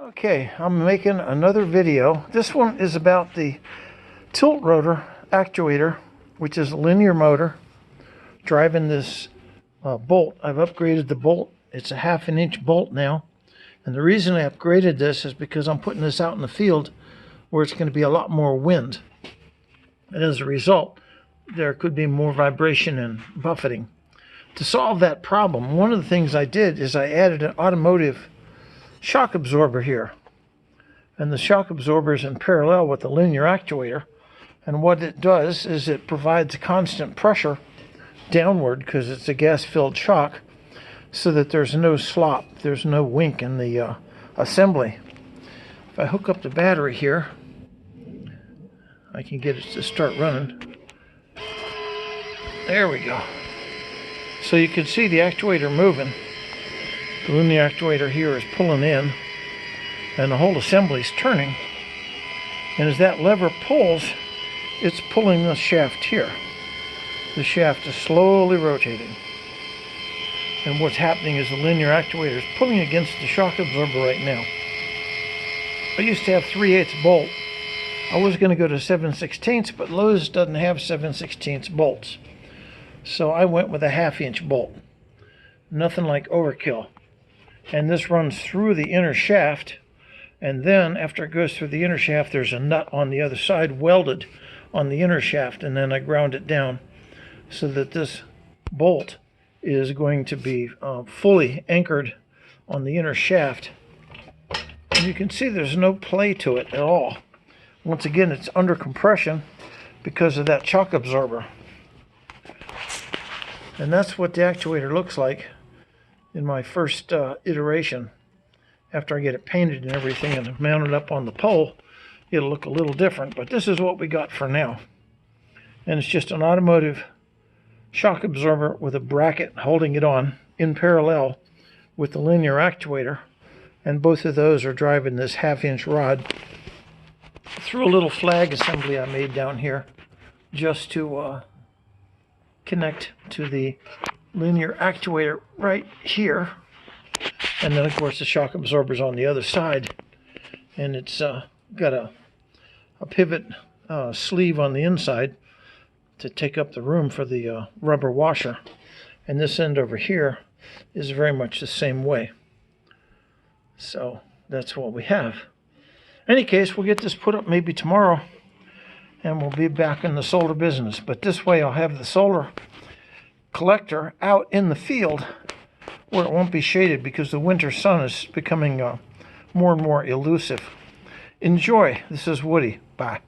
Okay, I'm making another video. This one is about the tilt rotor actuator, which is a linear motor driving this bolt. I've upgraded the bolt. It's a 1/2 inch bolt now. And the reason I upgraded this is because I'm putting this out in the field where it's going to be a lot more wind. And as a result, there could be more vibration and buffeting. To solve that problem, one of the things I did is I added an automotive shock absorber here. And the shock absorber is in parallel with the linear actuator. And what it does is it provides constant pressure downward because it's a gas-filled shock so that there's no slop, there's no wink in the assembly. If I hook up the battery here, I can get it to start running. There we go. So you can see the actuator moving. The linear actuator here is pulling in, and the whole assembly is turning. And as that lever pulls, it's pulling the shaft here. The shaft is slowly rotating. And what's happening is the linear actuator is pulling against the shock absorber right now. I used to have 3/8 bolt. I was going to go to 7/16, but Lowe's doesn't have 7/16 bolts. So I went with a 1/2 inch bolt. Nothing like overkill. And this runs through the inner shaft, and then after it goes through the inner shaft, there's a nut on the other side welded on the inner shaft, and then I ground it down so that this bolt is going to be fully anchored on the inner shaft. And you can see there's no play to it at all. Once again, it's under compression because of that shock absorber. And that's what the actuator looks like in my first iteration. After I get it painted and everything and mounted up on the pole, it'll look a little different, but this is what we got for now. And it's just an automotive shock absorber with a bracket holding it on in parallel with the linear actuator, and both of those are driving this 1/2 inch rod through a little flag assembly I made down here just to connect to the linear actuator right here. And then of course the shock absorber's on the other side, and it's got a pivot sleeve on the inside to take up the room for the rubber washer. And this end over here is very much the same way. So that's what we have. In any case, we'll get this put up maybe tomorrow, and we'll be back in the solar business. But this way I'll have the solar collector out in the field where it won't be shaded because the winter sun is becoming more and more elusive. Enjoy. This is Woody. Bye.